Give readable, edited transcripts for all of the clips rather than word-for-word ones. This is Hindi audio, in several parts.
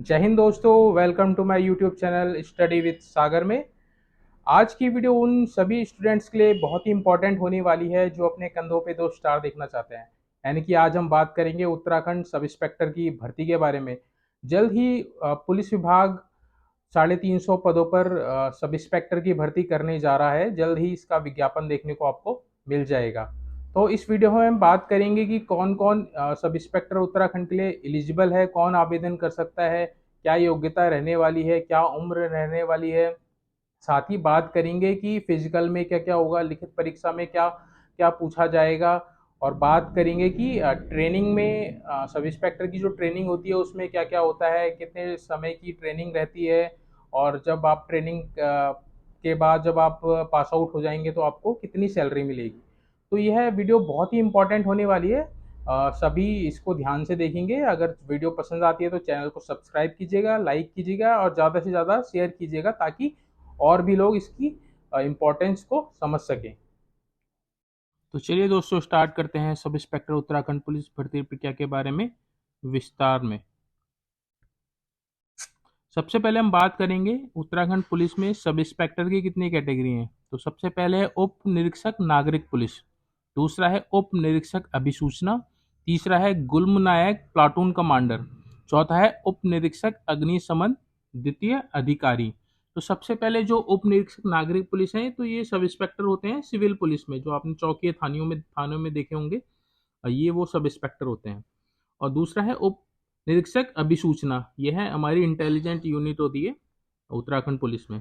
जय हिंद दोस्तों, welcome to my YouTube channel study with Sagar में। आज की वीडियो उन सभी स्टूडेंट्स के लिए बहुत ही इंपॉर्टेंट होने वाली है जो अपने कंधों पे दो स्टार देखना चाहते हैं। यानी कि आज हम बात करेंगे उत्तराखंड सब इंस्पेक्टर की भर्ती के बारे में। जल्द ही पुलिस विभाग 350 पदों पर सब इंस्पेक्टर की भर्ती करने जा रहा है। जल्द ही इसका विज्ञापन देखने को आपको मिल जाएगा। तो इस वीडियो में हम बात करेंगे कि कौन कौन सब इंस्पेक्टर उत्तराखंड के लिए एलिजिबल है, कौन आवेदन कर सकता है, क्या योग्यता रहने वाली है, क्या उम्र रहने वाली है। साथ ही बात करेंगे कि फिजिकल में क्या क्या होगा, लिखित परीक्षा में क्या क्या पूछा जाएगा। और बात करेंगे कि ट्रेनिंग में सब इंस्पेक्टर की जो ट्रेनिंग होती है उसमें क्या क्या होता है, कितने समय की ट्रेनिंग रहती है। और जब आप ट्रेनिंग के बाद जब आप पास आउट हो जाएंगे तो आपको कितनी सैलरी मिलेगी। तो यह वीडियो बहुत ही इंपॉर्टेंट होने वाली है। सभी इसको ध्यान से देखेंगे। अगर वीडियो पसंद आती है तो चैनल को सब्सक्राइब कीजिएगा, लाइक कीजिएगा और ज़्यादा से ज़्यादा शेयर कीजिएगा ताकि और भी लोग इसकी इम्पोर्टेंस को समझ सकें। तो चलिए दोस्तों, स्टार्ट करते हैं सब इंस्पेक्टर उत्तराखंड पुलिस भर्ती प्रक्रिया के बारे में विस्तार में। सबसे पहले हम बात करेंगे उत्तराखंड पुलिस में सब इंस्पेक्टर की कितनी कैटेगरी हैं। तो सबसे पहले है उप निरीक्षक नागरिक पुलिस, दूसरा है उप निरीक्षक अभिसूचना, तीसरा है गुल्म नायक प्लाटून कमांडर, चौथा है उप निरीक्षक अग्निशमन द्वितीय अधिकारी। तो सबसे पहले जो उप निरीक्षक नागरिक पुलिस हैं तो ये सब इंस्पेक्टर होते हैं सिविल पुलिस में, जो आपने चौकी थानों में देखे होंगे। ये वो सब इंस्पेक्टर होते हैं। और दूसरा है उप निरीक्षक अभिसूचना, यह है हमारी इंटेलिजेंट यूनिट होती है उत्तराखंड पुलिस में।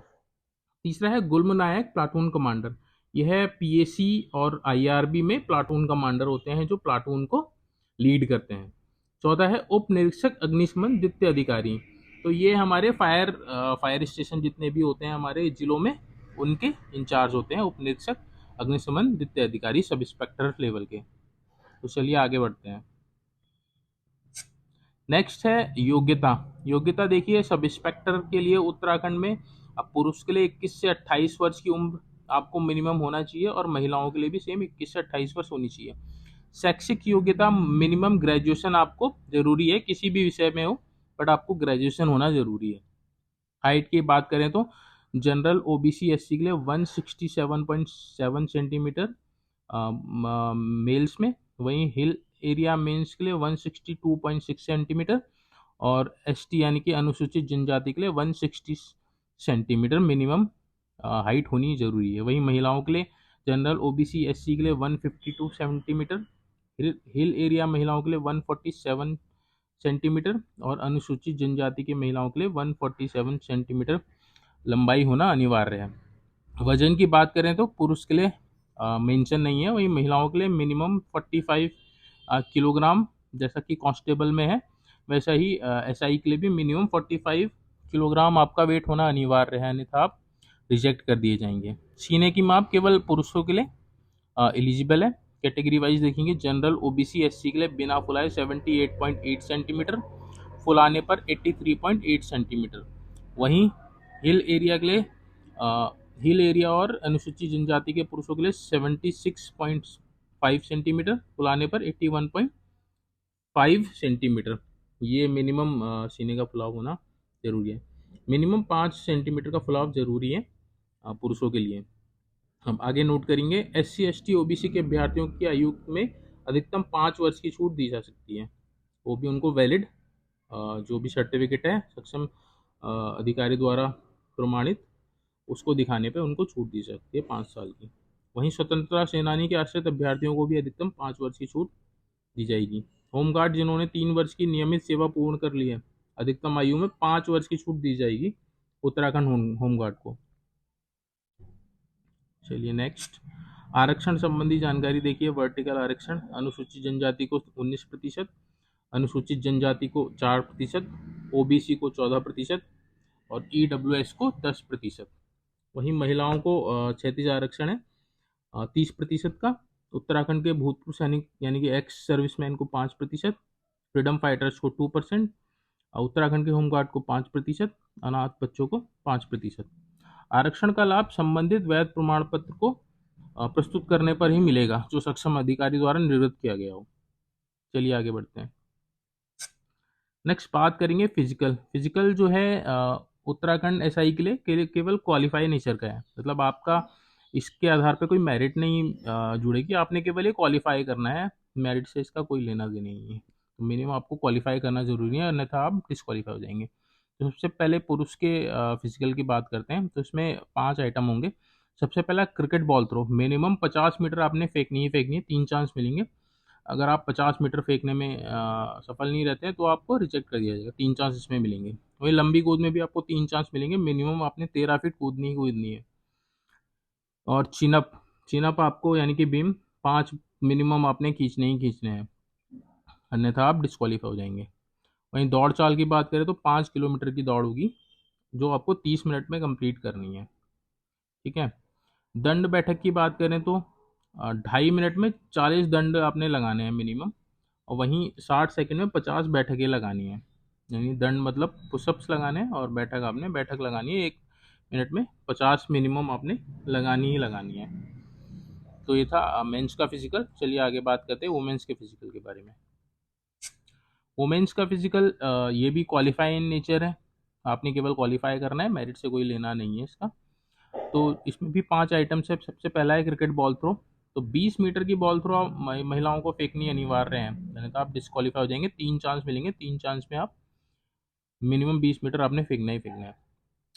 तीसरा है गुल्म नायक प्लाटून कमांडर, यह पीएसी और आईआरबी में प्लाटून कमांडर होते हैं जो प्लाटून को लीड करते हैं। चौथा है उप निरीक्षक अग्निशमन द्वितीय अधिकारी, तो ये हमारे फायर स्टेशन जितने भी होते हैं हमारे जिलों में उनके इंचार्ज होते हैं उप निरीक्षक अग्निशमन द्वितीय अधिकारी सब इंस्पेक्टर लेवल के। तो चलिए आगे बढ़ते हैं। नेक्स्ट है योग्यता। योग्यता देखिए, सब इंस्पेक्टर के लिए उत्तराखंड में अब पुरुष के लिए 21 से 28 वर्ष की उम्र आपको मिनिमम होना चाहिए और महिलाओं के लिए भी सेम 21 से 28 वर्ष होनी चाहिए। शैक्षिक योग्यता मिनिमम ग्रेजुएशन आपको जरूरी है, किसी भी विषय में हो बट आपको ग्रेजुएशन होना जरूरी है। हाइट की बात करें तो जनरल ओबीसी एससी के लिए 167.7 सेंटीमीटर मेल्स में, वहीं हिल एरिया मेंस के लिए 162.6 सेंटीमीटर और एसटी यानी कि अनुसूचित जनजाति के लिए 160 सेंटीमीटर मिनिमम हाइट होनी जरूरी है। वहीं महिलाओं के लिए जनरल ओबीसी एससी के लिए 152 सेंटीमीटर, हिल एरिया महिलाओं के लिए 147 सेंटीमीटर और अनुसूचित जनजाति की महिलाओं के लिए 147 सेंटीमीटर लंबाई होना अनिवार्य है। वजन की बात करें तो पुरुष के लिए मेंशन नहीं है, वहीं महिलाओं के लिए मिनिमम 45 किलोग्राम, जैसा कि कांस्टेबल में है वैसा ही एसआई के लिए भी मिनिमम 45 किलोग्राम आपका वेट होना अनिवार्य है, अन्यथा आप रिजेक्ट कर दिए जाएंगे। सीने की माप केवल पुरुषों के लिए एलिजिबल है। कैटेगरी वाइज देखेंगे, जनरल ओबीसी एससी के लिए बिना फुलाए 78.8 सेंटीमीटर, फुलाने पर 83.8 सेंटीमीटर। वहीं हिल एरिया के लिए हिल एरिया और अनुसूचित जनजाति के पुरुषों के लिए 76.5 सेंटीमीटर, फुलाने पर 81.5 सेंटीमीटर। ये मिनिमम सीने का फुलाव होना जरूरी है। मिनिमम 5 सेंटीमीटर का फुलाव जरूरी है पुरुषों के लिए। हम आगे नोट करेंगे, SC ST OBC के अभ्यर्थियों की आयु में अधिकतम 5 वर्ष की छूट दी जा सकती है, वो भी उनको वैलिड जो भी सर्टिफिकेट है सक्षम अधिकारी द्वारा प्रमाणित उसको दिखाने पे उनको छूट दी सकती है 5 साल की। वहीं स्वतंत्रता सेनानी के आश्रित अभ्यर्थियों को भी अधिकतम 5 वर्ष की छूट दी जाएगी। होमगार्ड जिन्होंने 3 वर्ष की नियमित सेवा पूर्ण कर ली है, अधिकतम आयु में 5 वर्ष की छूट दी जाएगी उत्तराखंड होमगार्ड को। चलिए नेक्स्ट, आरक्षण संबंधी जानकारी देखिए। वर्टिकल आरक्षण, अनुसूचित जनजाति को 19%, अनुसूचित जनजाति को 4%, ओबीसी को 14% और ईडब्ल्यूएस को 10%। वहीं महिलाओं को क्षैतिज आरक्षण है 30% का। उत्तराखंड के भूतपूर्व सैनिक यानी कि एक्स सर्विसमैन को 5%, फ्रीडम फाइटर्स को 2%, उत्तराखंड के होमगार्ड को 5%, अनाथ बच्चों को 5%। आरक्षण का लाभ संबंधित वैध प्रमाण पत्र को प्रस्तुत करने पर ही मिलेगा जो सक्षम अधिकारी द्वारा निर्धारित किया गया हो। चलिए आगे बढ़ते हैं। नेक्स्ट बात करेंगे फिजिकल। फिजिकल जो है उत्तराखंड एसआई के लिए केवल क्वालिफाई नेचर का है, मतलब आपका इसके आधार पे कोई मेरिट नहीं जुड़ेगी, आपने केवल ये क्वालिफाई करना है, मेरिट से इसका कोई लेना देना नहीं है। तो मिनिमम आपको क्वालिफाई करना जरूरी है, अन्यथा आप डिस्क्वालीफाई हो जाएंगे। तो सबसे पहले पुरुष के फिजिकल की बात करते हैं, तो इसमें 5 आइटम होंगे। सबसे पहला cricket ball throw, minimum 50 metre आपने फेंकनी ही फेंकनी है, 3 चांस मिलेंगे। अगर आप 50 मीटर फेंकने में सफल नहीं रहते हैं तो आपको रिजेक्ट कर दिया जाएगा, 3 चांस इसमें मिलेंगे। वही लंबी कूद में भी आपको 3 चांस मिलेंगे, मिनिमम आपने 13 फीट कूदनी ही कूदनी है। और चिनअप, चिनअप आपको यानी कि बीम 5 मिनिमम आपने खींचने ही खींचने हैं, अन्यथा आप डिस्क्वालीफाई हो जाएंगे। वहीं दौड़ चाल की बात करें तो 5 किलोमीटर की दौड़ होगी, जो आपको 30 मिनट में कंप्लीट करनी है। ठीक है। दंड बैठक की बात करें तो 2.5 मिनट में 40 दंड आपने लगाने हैं मिनिमम, और वहीं 60 सेकंड में 50 बैठकें लगानी है। यानी दंड मतलब पुशअप्स लगाने हैं, और बैठक आपने बैठक लगानी है 1 मिनट में 50 मिनिमम आपने लगानी ही लगानी है। तो ये था मेंस का फिजिकल। चलिए आगे बात करते हैं वुमेन्स के फिजिकल के बारे में। वुमेन्स का फिजिकल ये भी क्वालिफाई इन नेचर है, आपने केवल क्वालिफाई करना है, मेरिट से कोई लेना नहीं है इसका। तो इसमें भी 5 आइटम्स है। सबसे पहला है क्रिकेट बॉल थ्रो। तो 20 मीटर की बॉल थ्रो महिलाओं को फेंकनी अनिवार्य है, यानी तो आप डिस्क्वालीफाई हो जाएंगे। 3 चांस मिलेंगे, 3 चांस में आप मिनिमम 20 मीटर आपने फेंकना ही फेंकना है।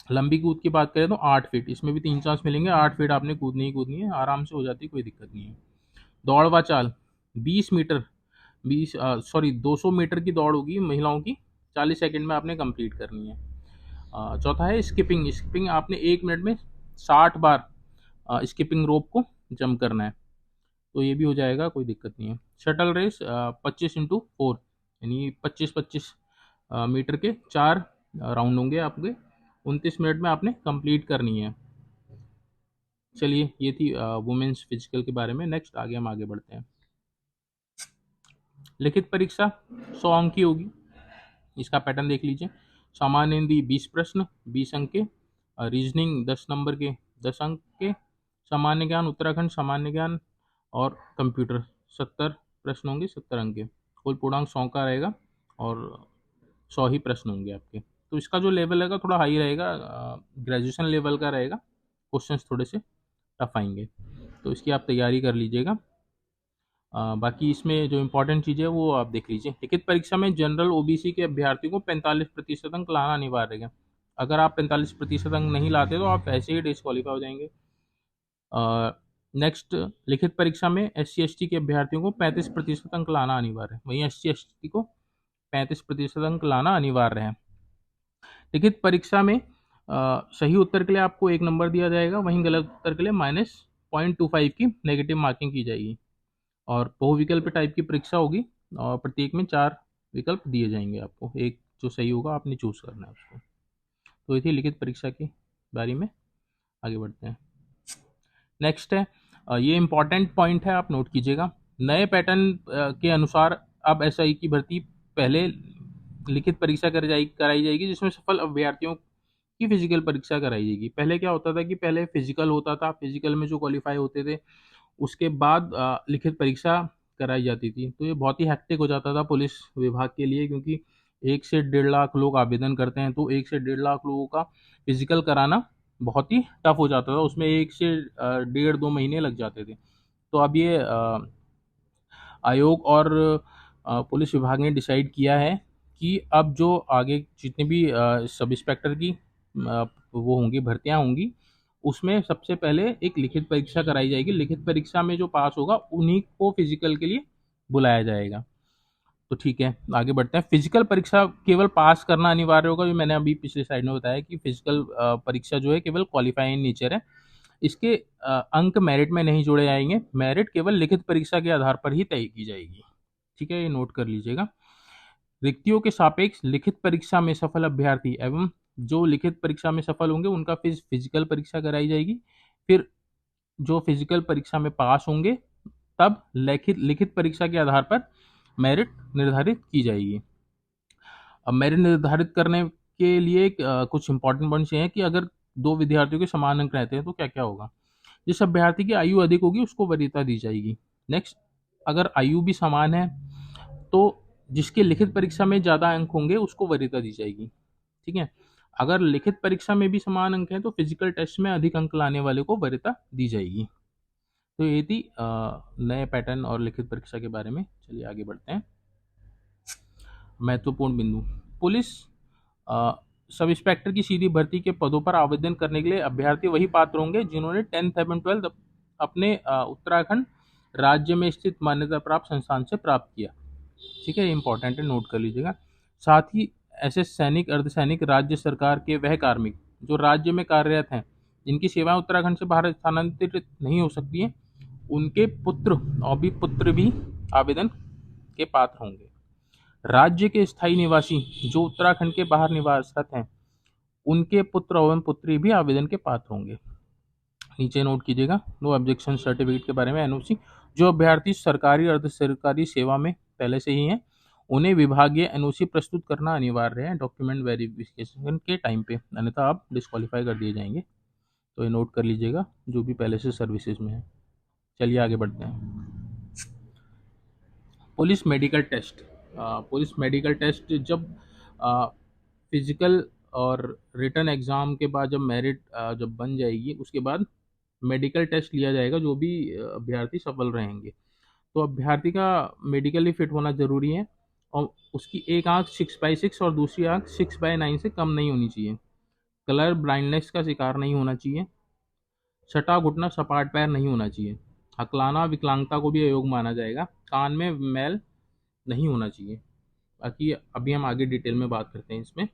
लंबी कूद की बात करें तो 8 फीट, इसमें भी 3 चांस मिलेंगे, 8 फीट आपने कूदनी ही कूदनी है, आराम से हो जाती है, कोई दिक्कत नहीं है। दौड़ व चाल 20 मीटर 200 मीटर की दौड़ होगी महिलाओं की, 40 सेकंड में आपने कंप्लीट करनी है। चौथा है स्किपिंग। स्किपिंग आपने 1 मिनट में 60 बार स्किपिंग रोप को जंप करना है, तो ये भी हो जाएगा, कोई दिक्कत नहीं है। शटल रेस 25x4, यानी 25-25 मीटर के 4 राउंड होंगे आपके, 29 मिनट में आपने कंप्लीट करनी है। चलिए ये थी वुमेन्स फिजिकल के बारे में। नेक्स्ट आगे हम आगे बढ़ते हैं। लिखित परीक्षा 100 अंक की होगी, इसका पैटर्न देख लीजिए। सामान्य हिंदी 20 प्रश्न 20 अंक के, रीजनिंग 10 नंबर के 10 अंक के, सामान्य ज्ञान उत्तराखंड सामान्य ज्ञान और कंप्यूटर 70 प्रश्न होंगे 70 अंक के। कुल पूर्णांक 100 का रहेगा और 100 ही प्रश्न होंगे आपके। तो इसका जो लेवल रहेगा थोड़ा हाई रहेगा, ग्रेजुएशन लेवल का रहेगा, क्वेश्चंस थोड़े से टफ आएंगे, तो इसकी आप तैयारी कर लीजिएगा। बाकी इसमें जो इम्पोर्टेंट चीज़ है वो आप देख लीजिए। लिखित परीक्षा में जनरल ओबीसी के अभ्यर्थियों को 45% अंक लाना अनिवार्य है। अगर आप 45% अंक नहीं लाते तो आप ऐसे ही डिस्क्वालीफाई हो जाएंगे। नेक्स्ट, लिखित परीक्षा में SC/ST के अभ्यर्थियों को 35% अंक लाना अनिवार्य है, वहीं SC/ST को 35% अंक लाना अनिवार्य है। लिखित परीक्षा में सही उत्तर के लिए आपको 1 नंबर दिया जाएगा, वहीं गलत उत्तर के लिए -0.25 की नेगेटिव मार्किंग की जाएगी। और बहुविकल्प टाइप की परीक्षा होगी, और प्रत्येक में 4 विकल्प दिए जाएंगे आपको, एक जो सही होगा आपने चूज करना है उसको। तो ये थी लिखित परीक्षा के बारे में। आगे बढ़ते हैं। नेक्स्ट है, ये इंपॉर्टेंट पॉइंट है, आप नोट कीजिएगा। नए पैटर्न के अनुसार अब SI की भर्ती पहले लिखित परीक्षा कराई जाएगी, जिसमें सफल अभ्यर्थियों की फिजिकल परीक्षा कराई जाएगी। पहले क्या होता था कि पहले फिजिकल होता था, फिजिकल में जो क्वालिफाई होते थे उसके बाद लिखित परीक्षा कराई जाती थी। तो ये बहुत ही हेक्टिक हो जाता था पुलिस विभाग के लिए, क्योंकि 1 से 1.5 लाख लोग आवेदन करते हैं, तो 1 से 1.5 लाख लोगों का फिजिकल कराना बहुत ही टफ हो जाता था, उसमें 1 से 1.5-2 महीने लग जाते थे। तो अब ये आयोग और पुलिस विभाग ने डिसाइड किया है कि अब जो आगे जितनी भी सब इंस्पेक्टर की वो होंगी भर्तियां होंगी, उसमें सबसे पहले एक लिखित परीक्षा कराई जाएगी। लिखित परीक्षा में जो पास होगा उन्हीं को फिजिकल के लिए बुलाया जाएगा। तो ठीक है, आगे बढ़ते हैं। फिजिकल परीक्षा केवल पास करना अनिवार्य होगा, जो मैंने अभी पिछले साइड में बताया कि फिजिकल परीक्षा जो है केवल क्वालिफाइंग नेचर है, इसके अंक मेरिट में नहीं जोड़े जाएंगे, मेरिट केवल लिखित परीक्षा के आधार पर ही तय की जाएगी। ठीक है, ये नोट कर लीजिएगा। रिक्तियों के सापेक्ष लिखित परीक्षा में सफल अभ्यर्थी एवं जो लिखित परीक्षा में सफल होंगे उनका फिजिकल परीक्षा कराई जाएगी। फिर जो फिजिकल परीक्षा में पास होंगे तब लिखित परीक्षा के आधार पर मेरिट निर्धारित की जाएगी। अब मेरिट निर्धारित करने के लिए कुछ इंपॉर्टेंट पॉइंट्स ये हैं कि अगर 2 विद्यार्थियों के समान अंक रहते हैं तो क्या क्या होगा। जिस अभ्यर्थी की आयु अधिक होगी उसको वरीयता दी जाएगी। नेक्स्ट, अगर आयु भी समान है तो जिसके लिखित परीक्षा में ज़्यादा अंक होंगे उसको वरीयता दी जाएगी। ठीक है, अगर लिखित परीक्षा में भी समान अंक हैं तो फिजिकल टेस्ट में अधिक अंक लाने वाले को वरीयता दी जाएगी। तो ये थी नए पैटर्न और लिखित परीक्षा के बारे में। चलिए आगे बढ़ते हैं। महत्वपूर्ण बिंदु। पुलिस अ, सब इंस्पेक्टर की सीधी भर्ती के पदों पर आवेदन करने के लिए अभ्यर्थी वही पात्र होंगे जिन्होंने 10th एवं 12th अपने उत्तराखंड राज्य में स्थित मान्यता प्राप्त संस्थान से प्राप्त किया। ठीक है, इंपॉर्टेंट है, नोट कर लीजिएगा। साथ ही ऐसे सैनिक, अर्धसैनिक, राज्य सरकार के वह कार्मिक जो राज्य में कार्यरत हैं, जिनकी सेवाएं उत्तराखंड से बाहर स्थानांतरित नहीं हो सकती हैं, उनके पुत्र और भी पुत्र भी आवेदन के पात्र होंगे। राज्य के स्थायी निवासी जो उत्तराखंड के बाहर निवासरत हैं, उनके पुत्र एवं पुत्री भी आवेदन के पात्र होंगे। नीचे नोट कीजिएगा, नो ऑब्जेक्शन सर्टिफिकेट के बारे में। एनओसी, जो अभ्यर्थी सरकारी अर्ध सरकारी सेवा में पहले से ही हैं, उन्हें विभागीय एनओसी प्रस्तुत करना अनिवार्य है डॉक्यूमेंट वेरिफिकेशन के टाइम पे, अन्यथा आप डिस्क्वालीफाई कर दिए जाएंगे। तो ये नोट कर लीजिएगा जो भी पहले से सर्विसेज में है। चलिए आगे बढ़ते हैं। Police medical test. Police medical test जब फिजिकल और रिटन एग्ज़ाम के बाद जब मेरिट जब बन जाएगी, उसके बाद मेडिकल टेस्ट लिया जाएगा जो भी अभ्यर्थी सफल रहेंगे। तो अभ्यर्थी का मेडिकली फिट होना ज़रूरी है और उसकी एक आंख 6/6 और दूसरी आंख 6/9 से कम नहीं होनी चाहिए। कलर ब्लाइंडनेस का शिकार नहीं होना चाहिए। सटा घुटना सपाट पैर नहीं होना चाहिए। हकलाना विकलांगता को भी अयोग माना जाएगा। कान में मैल नहीं होना चाहिए। बाकी अभी हम आगे डिटेल में बात करते हैं इसमें।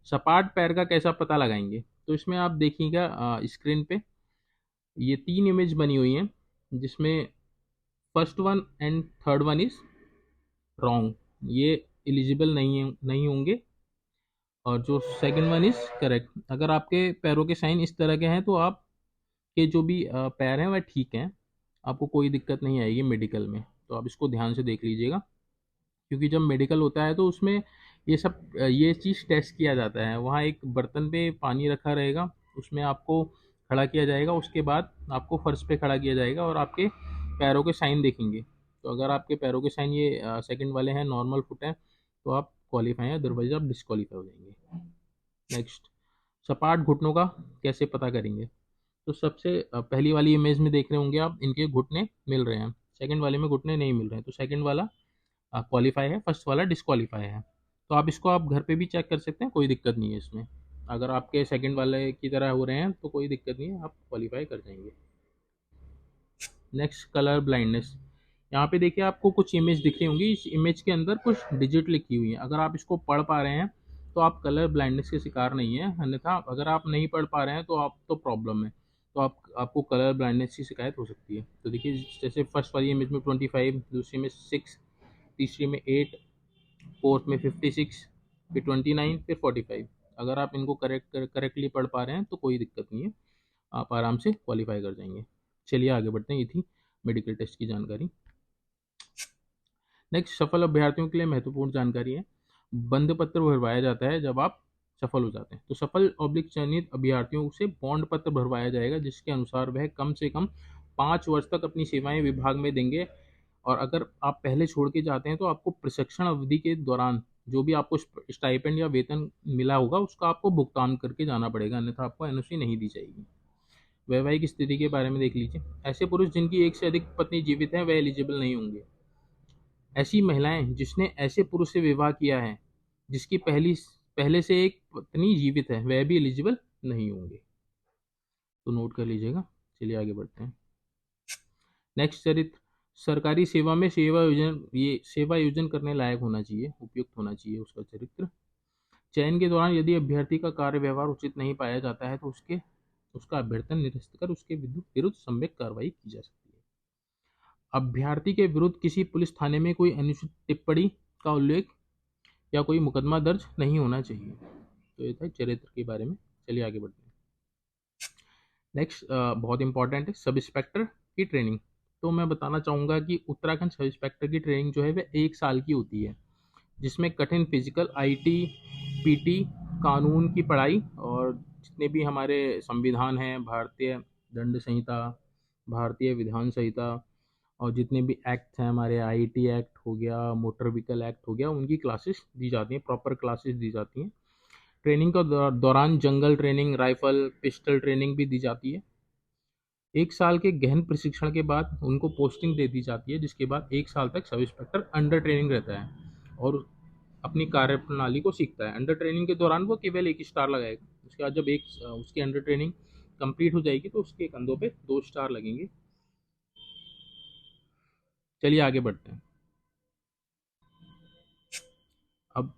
सपाट पैर का कैसा पता लगाएंगे, तो इसमें आप देखिएगा स्क्रीन पे ये 3 इमेज बनी हुई हैं, जिसमें first one and third one is wrong, ये एलिजिबल नहीं होंगे, और जो सेकंड वन इज करेक्ट। अगर आपके पैरों के साइन इस तरह के हैं तो आपके जो भी पैर हैं वह ठीक हैं, आपको कोई दिक्कत नहीं आएगी मेडिकल में। तो आप इसको ध्यान से देख लीजिएगा, क्योंकि जब मेडिकल होता है तो उसमें ये चीज़ टेस्ट किया जाता है। वहाँ एक बर्तन पे पानी रखा रहेगा, उसमें आपको खड़ा किया जाएगा, उसके बाद आपको फर्श पे खड़ा किया जाएगा और आपके पैरों के साइन देखेंगे। तो अगर आपके पैरों के साइन ये सेकंड वाले हैं, नॉर्मल फुट हैं, तो आप क्वालिफाई हैं, अदरवाइज आप डिस्क्वालीफाई हो जाएंगे। नेक्स्ट, सपाट घुटनों का कैसे पता करेंगे। तो सबसे पहली वाली इमेज में देख रहे होंगे आप, इनके घुटने मिल रहे हैं, सेकंड वाले में घुटने नहीं मिल रहे हैं, तो सेकंड वाला क्वालिफाई है, फर्स्ट वाला डिस्क्वालीफाई है। तो आप इसको आप घर पे भी चेक कर सकते हैं, कोई दिक्कत नहीं है इसमें। अगर आपके सेकंड वाले की तरह हो रहे हैं तो कोई दिक्कत नहीं है, आप क्वालिफाई कर जाएंगे। Next, colour blindness. यहाँ पे देखिए आपको कुछ इमेज दिख रही होंगी, इस इमेज के अंदर कुछ डिजिट लिखी हुई है। अगर आप इसको पढ़ पा रहे हैं तो आप कलर ब्लाइंडनेस के शिकार नहीं है, अन्यथा अगर आप नहीं पढ़ पा रहे हैं तो आप तो प्रॉब्लम है, तो आपको कलर ब्लाइंडनेस की शिकायत हो सकती है। तो देखिए जैसे फर्स्ट वाली इमेज में 25, दूसरी में 6, तीसरी में 8, फोर्थ में 56, फिर 29, फिर 45। अगर आप इनको करेक्टली पढ़ पा रहे हैं तो कोई दिक्कत नहीं है, आप आराम से क्वालिफाई कर जाएंगे। चलिए आगे बढ़ते हैं, ये थी मेडिकल टेस्ट की जानकारी। नेक्स्ट, सफल अभ्यर्थियों के लिए महत्वपूर्ण जानकारी है। बंध पत्र भरवाया जाता है जब आप सफल हो जाते हैं। तो सफल ऑब्लिक चयनित अभ्यर्थियों से बॉन्ड पत्र भरवाया जाएगा, जिसके अनुसार वह कम से कम 5 वर्ष तक अपनी सेवाएं विभाग में देंगे, और अगर आप पहले छोड़ के जाते हैं तो आपको प्रशिक्षण अवधि के दौरान जो भी आपको स्टाइपेंड या वेतन मिला होगा उसका आपको भुगतान करके जाना पड़ेगा, अन्यथा आपको एनओसी नहीं दी जाएगी। वैवाहिक स्थिति के बारे में देख लीजिए। ऐसे पुरुष जिनकी एक से अधिक पत्नी जीवित हैं वह एलिजिबल नहीं होंगे। ऐसी महिलाएं जिसने ऐसे पुरुष से विवाह किया है जिसकी पहले से एक पत्नी जीवित है, वह भी एलिजिबल नहीं होंगे। तो नोट कर लीजिएगा। चलिए आगे बढ़ते हैं। नेक्स्ट, चरित्र। सरकारी सेवा में सेवा योजन करने लायक होना चाहिए, उपयुक्त होना चाहिए उसका चरित्र। चयन के दौरान यदि अभ्यर्थी का कार्य व्यवहार उचित नहीं पाया जाता है तो उसका अभ्यर्थन निरस्त कर उसके विरुद्ध सम्यक कार्रवाई की जा सकती है। अभ्यर्थी के विरुद्ध किसी पुलिस थाने में कोई अनुचित टिप्पणी का उल्लेख या कोई मुकदमा दर्ज नहीं होना चाहिए। तो ये था चरित्र के बारे में। चलिए आगे बढ़ते हैं। नेक्स्ट, बहुत इंपॉर्टेंट है, सब इंस्पेक्टर की ट्रेनिंग। तो मैं बताना चाहूँगा कि उत्तराखंड सब इंस्पेक्टर की ट्रेनिंग जो है वह 1 साल की होती है, जिसमें कठिन फिजिकल, आईटी, पीटी, कानून की पढ़ाई और जितने भी हमारे संविधान हैं, भारतीय दंड संहिता, भारतीय विधान संहिता और जितने भी एक्ट हैं हमारे, आईटी एक्ट हो गया, मोटर व्हीकल एक्ट हो गया, उनकी क्लासेस दी जाती हैं, प्रॉपर क्लासेस दी जाती हैं। ट्रेनिंग का दौरान जंगल ट्रेनिंग, राइफल, पिस्टल ट्रेनिंग भी दी जाती है। 1 साल के गहन प्रशिक्षण के बाद उनको पोस्टिंग दे दी जाती है, जिसके बाद 1 साल तक सब इंस्पेक्टर अंडर ट्रेनिंग रहता है और अपनी कार्यप्रणाली को सीखता है। अंडर ट्रेनिंग के दौरान वो केवल 1 स्टार लगाएगा। उसके बाद जब उसकी अंडर ट्रेनिंग कंप्लीट हो जाएगी तो उसके कंधों पे 2 स्टार लगेंगे। चलिए आगे बढ़ते हैं। अब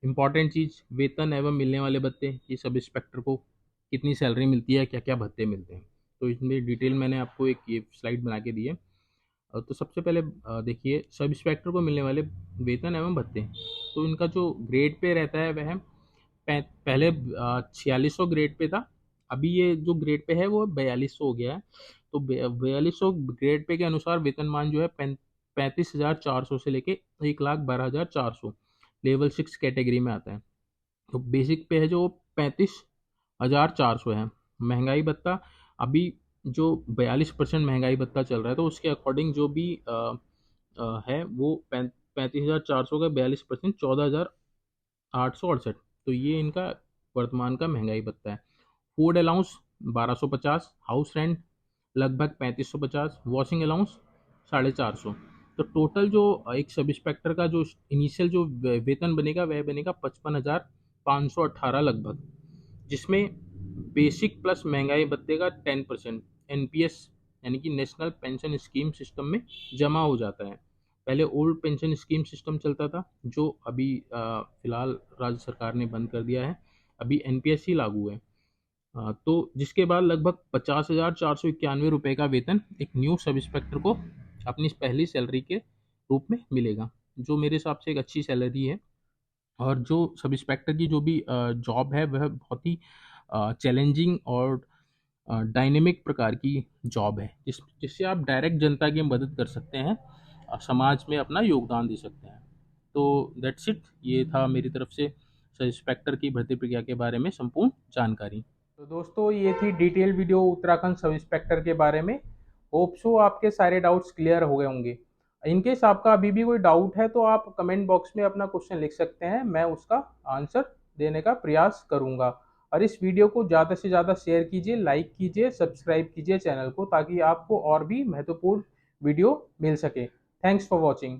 इम्पॉर्टेंट चीज़, वेतन एवं मिलने वाले भत्ते कि सब इंस्पेक्टर को कितनी सैलरी मिलती है, क्या क्या भत्ते मिलते हैं। तो इसमें डिटेल मैंने आपको एक ये स्लाइड बना के दी है। तो सबसे पहले देखिए सब इंस्पेक्टर को मिलने वाले वेतन एवं भत्ते। तो इनका जो ग्रेड पे रहता है वह पहले 4600 ग्रेड पे था। अभी ये जो ग्रेड पे है वो 4200 हो गया है। तो 4200 ग्रेड पे के अनुसार वेतनमान जो है 35,400 से लेके 1,12,400 लेवल 6 कैटेगरी में आता है। तो बेसिक पे है जो 35,400 है। महंगाई भत्ता अभी जो 42% महंगाई भत्ता चल रहा है, तो उसके अकॉर्डिंग जो भी है वो 35,400 का 42% 14,868। तो ये इनका वर्तमान का महंगाई भत्ता है। फूड अलाउंस 1250, हाउस रेंट लगभग 3550, वॉशिंग अलाउंस 450। तो टोटल जो एक सब इंस्पेक्टर का जो इनिशियल जो वेतन बनेगा वह बनेगा 55,518 लगभग, जिसमें बेसिक प्लस महंगाई भत्ते का 10% एनपीएस यानी कि नेशनल पेंशन स्कीम सिस्टम में जमा हो जाता है। पहले ओल्ड पेंशन स्कीम सिस्टम चलता था, जो अभी फिलहाल राज्य सरकार ने बंद कर दिया है। अभी एनपीएस ही लागू है। तो जिसके बाद लगभग 50,491 रुपये का वेतन एक न्यू सब इंस्पेक्टर को अपनी पहली सैलरी के रूप में मिलेगा, जो मेरे हिसाब से एक अच्छी सैलरी है। और जो सब इंस्पेक्टर की जो भी जॉब है वह बहुत ही चैलेंजिंग और डायनेमिक प्रकार की जॉब है, जिससे आप डायरेक्ट जनता की मदद कर सकते हैं, समाज में अपना योगदान दे सकते हैं। तो दैट्स इट, ये था मेरी तरफ से सब इंस्पेक्टर की भर्ती प्रक्रिया के बारे में संपूर्ण जानकारी। तो दोस्तों ये थी detail video Uttarakhand sub inspector के बारे में। होप सो आपके सारे डाउट्स क्लियर हो गए होंगे। इनकेस आपका अभी भी कोई डाउट है तो आप कमेंट बॉक्स में अपना क्वेश्चन लिख सकते हैं, मैं उसका आंसर देने का प्रयास करूंगा। और इस वीडियो को ज़्यादा से ज़्यादा शेयर कीजिए, लाइक कीजिए, सब्सक्राइब कीजिए चैनल को, ताकि आपको और भी महत्वपूर्ण वीडियो मिल सके। Thanks for watching.